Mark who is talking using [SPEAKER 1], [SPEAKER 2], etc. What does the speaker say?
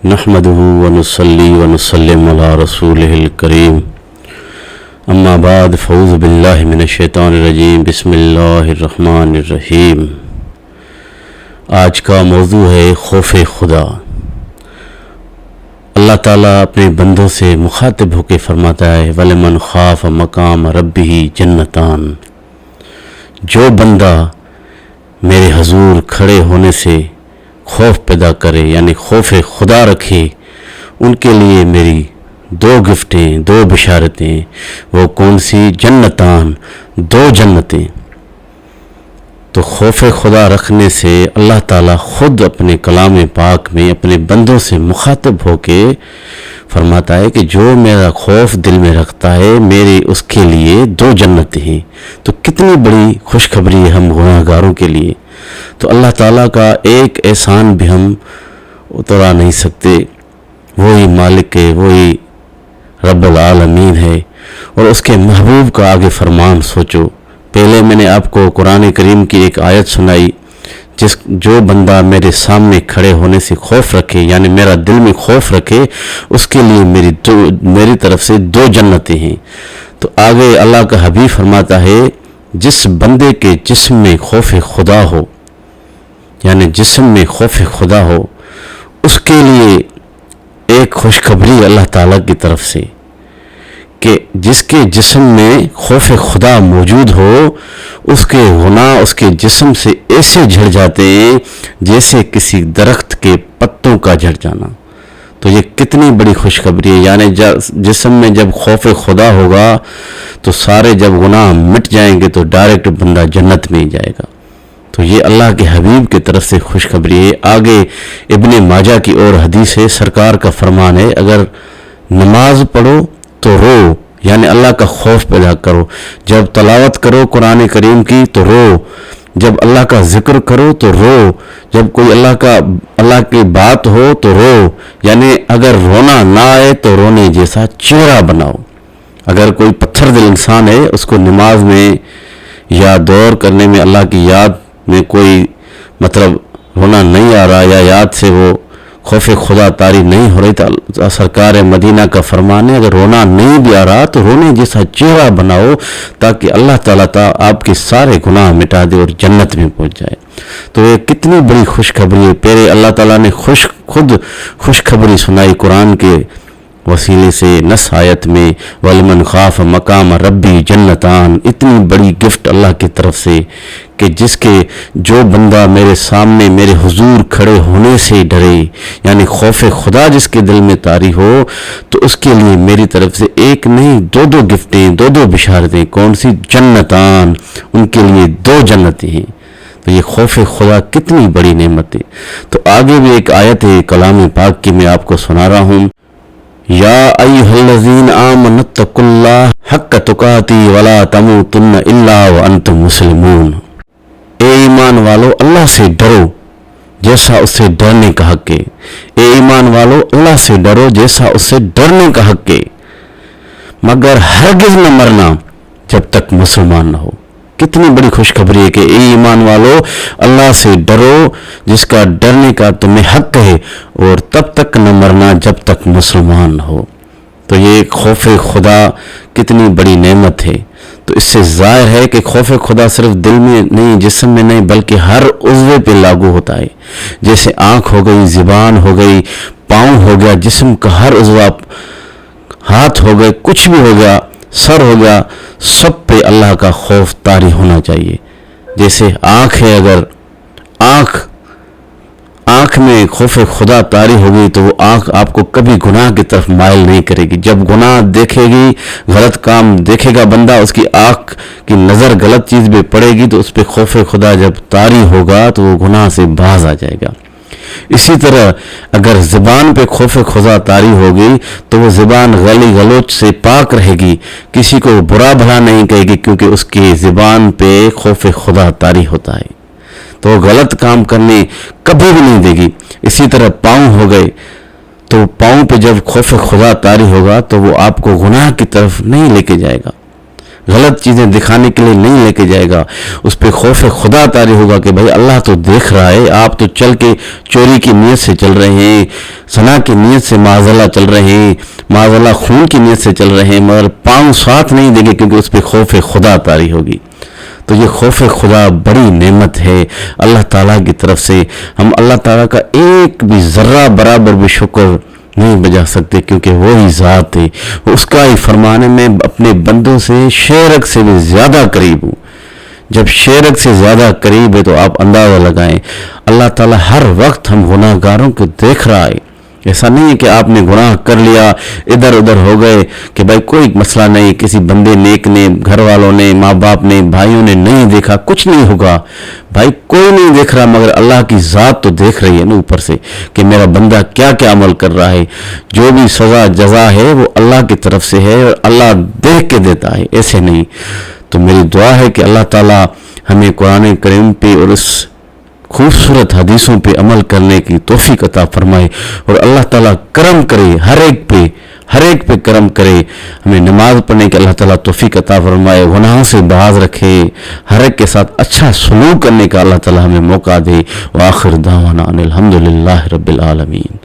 [SPEAKER 1] نحمده ونصلي ونسلم على رسوله الكريم اما بعد فاعوذ باللہ من الشیطان الرجیم بسم اللہ الرحمن الرحیم۔ آج کا موضوع ہے خوف خدا۔ اللہ تعالیٰ اپنے بندوں سے مخاطب ہو کے فرماتا ہے وَلِمَنْ خَافَ مَقَامَ رَبِّهِ جَنَّتَانِ، جو بندہ میرے حضور کھڑے ہونے سے خوف پیدا کرے یعنی خوف خدا رکھے، ان کے لیے میری دو گفٹیں، دو بشارتیں۔ وہ کون سی؟ جنتان، دو جنتیں۔ تو خوف خدا رکھنے سے اللہ تعالیٰ خود اپنے کلام پاک میں اپنے بندوں سے مخاطب ہو کے فرماتا ہے کہ جو میرا خوف دل میں رکھتا ہے میری اس کے لیے دو جنتیں ہیں۔ تو کتنی بڑی خوشخبری ہے ہم گناہ گاروں کے لیے۔ تو اللہ تعالیٰ کا ایک احسان بھی ہم اترا نہیں سکتے، وہی مالک ہے، وہی رب العالمین ہے، اور اس کے محبوب کا آگے فرمان سوچو۔ پہلے میں نے آپ کو قرآن کریم کی ایک آیت سنائی، جو بندہ میرے سامنے کھڑے ہونے سے خوف رکھے یعنی میرا دل میں خوف رکھے، اس کے لیے میری طرف سے دو جنتیں ہیں۔ تو آگے اللہ کا حبیب فرماتا ہے جس بندے کے جسم میں خوف خدا ہو یعنی جسم میں خوف خدا ہو، اس کے لیے ایک خوشخبری اللہ تعالیٰ کی طرف سے کہ جس کے جسم میں خوف خدا موجود ہو، اس کے گناہ اس کے جسم سے ایسے جھڑ جاتے ہیں جیسے کسی درخت کے پتوں کا جھڑ جانا۔ تو یہ کتنی بڑی خوشخبری ہے، یعنی جسم میں جب خوف خدا ہوگا تو سارے جب گناہ مٹ جائیں گے تو ڈائریکٹ بندہ جنت میں ہی جائے گا۔ تو یہ اللہ کے حبیب کی طرف سے خوشخبری ہے۔ آگے ابن ماجہ کی اور حدیث ہے، سرکار کا فرمان ہے اگر نماز پڑھو تو رو یعنی اللہ کا خوف پیدا کرو، جب تلاوت کرو قرآن کریم کی تو رو، جب اللہ کا ذکر کرو تو رو، جب کوئی اللہ کی بات ہو تو رو، یعنی اگر رونا نہ آئے تو رونے جیسا چہرہ بناؤ۔ اگر کوئی پتھر دل انسان ہے، اس کو نماز میں یا دور کرنے میں اللہ کی یاد میں کوئی رونا نہیں آ رہا یا یاد سے وہ خوف خدا طاری نہیں ہو رہی، تو سرکار مدینہ کا فرمان ہے اگر رونا نہیں بھی آ رہا تو رونے جیسا چہرہ بناؤ تاکہ اللہ تعالیٰ آپ کے سارے گناہ مٹا دے اور جنت میں پہنچ جائے۔ تو یہ کتنی بڑی خوشخبری ہے۔ پہلے اللہ تعالیٰ نے خود خوشخبری سنائی قرآن کے وسیلے سے نص آیت میں وَلِمَنْ خَافَ مَقَامَ رَبِّهِ جَنَّتَانِ، اتنی بڑی گفٹ اللہ کی طرف سے کہ جو بندہ میرے سامنے میرے حضور کھڑے ہونے سے ڈرے یعنی خوف خدا جس کے دل میں طاری ہو، تو اس کے لیے میری طرف سے ایک نہیں دو گفٹیں، دو بشارتیں۔ کون سی؟ جنتان، ان کے لیے دو جنتیں ہیں۔ تو یہ خوف خدا کتنی بڑی نعمت ہے۔ تو آگے بھی ایک آیت ہے کلام پاک کی میں آپ کو سنا رہا ہوں، یا ایھا الذین آمنوا اتقوا اللہ حق تقاتہ ولا تموتن الا وانتم مسلمون۔ اے ایمان والو اللہ سے ڈرو جیسا اس سے ڈرنے کا حق ہے۔ اے ایمان والو اللہ سے ڈرو جیسا اس سے ڈرنے کا حق ہے، مگر ہرگز نہ مرنا جب تک مسلمان نہ ہو۔ کتنی بڑی خوشخبری ہے کہ اے ایمان والو اللہ سے ڈرو جس کا ڈرنے کا تمہیں حق ہے، اور تب تک نہ مرنا جب تک مسلمان نہ ہو۔ تو یہ خوف خدا کتنی بڑی نعمت ہے۔ تو اس سے ظاہر ہے کہ خوف خدا صرف دل میں نہیں، جسم میں نہیں، بلکہ ہر عضو پہ لاگو ہوتا ہے۔ جیسے آنکھ ہو گئی، زبان ہو گئی، پاؤں ہو گیا، جسم کا ہر عضو، ہاتھ ہو گئے، کچھ بھی ہو گیا، سر ہو گیا، سب پہ اللہ کا خوف طاری ہونا چاہیے۔ جیسے آنکھ ہے، اگر آنکھ میں خوف خدا طاری ہوگی تو وہ آنکھ آپ کو کبھی گناہ کی طرف مائل نہیں کرے گی۔ جب گناہ دیکھے گی، غلط کام دیکھے گا بندہ، اس کی آنکھ کی نظر غلط چیز پہ پڑے گی تو اس پہ خوف خدا جب طاری ہوگا تو وہ گناہ سے باز آ جائے گا۔ اسی طرح اگر زبان پہ خوف خدا طاری ہوگی تو وہ زبان گالی گلوچ سے پاک رہے گی، کسی کو برا بھلا نہیں کہے گی، کیونکہ اس کی زبان پہ خوف خدا طاری ہوتا ہے، تو وہ غلط کام کرنے کبھی بھی نہیں دے گی۔ اسی طرح پاؤں ہو گئے، تو پاؤں پہ جب خوف خدا طاری ہوگا تو وہ آپ کو گناہ کی طرف نہیں لے کے جائے گا، غلط چیزیں دکھانے کے لیے نہیں لے کے جائے گا، اس پہ خوف خدا طاری ہوگا کہ بھائی اللہ تو دیکھ رہا ہے، آپ تو چل کے چوری کی نیت سے چل رہے ہیں، زنا کی نیت سے معاذ اللہ چل رہے ہیں، معاذ اللہ خون کی نیت سے چل رہے ہیں، مگر پاؤں ساتھ نہیں دیں گے کیونکہ اس پہ خوف خدا طاری ہوگی۔ تو یہ خوف خدا بڑی نعمت ہے اللہ تعالیٰ کی طرف سے۔ ہم اللہ تعالیٰ کا ایک بھی ذرہ برابر بھی شکر نہیں بجا سکتے، کیونکہ وہی ذات ہے، اس کا ہی فرمان ہے میں اپنے بندوں سے شیرک سے بھی زیادہ قریب ہوں۔ جب شیرک سے زیادہ قریب ہے تو آپ اندازہ لگائیں اللہ تعالیٰ ہر وقت ہم گناہ گاروں کو دیکھ رہا ہے۔ ایسا نہیں ہے کہ آپ نے گناہ کر لیا ادھر ادھر ہو گئے کہ بھائی کوئی مسئلہ نہیں، کسی بندے نیک نے، گھر والوں نے، ماں باپ نے، بھائیوں نے نہیں دیکھا، کچھ نہیں ہوگا۔ بھائی کوئی نہیں دیکھ رہا مگر اللہ کی ذات تو دیکھ رہی ہے نا اوپر سے کہ میرا بندہ کیا کیا عمل کر رہا ہے۔ جو بھی سزا جزا ہے وہ اللہ کی طرف سے ہے اور اللہ دیکھ کے دیتا ہے، ایسے نہیں۔ تو میری دعا ہے کہ اللہ تعالیٰ ہمیں قرآن کریم پہ اور اس خوبصورت حدیثوں پہ عمل کرنے کی توفیق عطا فرمائے، اور اللہ تعالیٰ کرم کرے ہر ایک پہ کرم کرے، ہمیں نماز پڑھنے کے اللہ تعالیٰ توفیق عطا فرمائے، گناہوں سے باز رکھے، ہر ایک کے ساتھ اچھا سلوک کرنے کا اللہ تعالیٰ ہمیں موقع دے۔ وآخر دعوانا ان الحمدللہ رب العالمین۔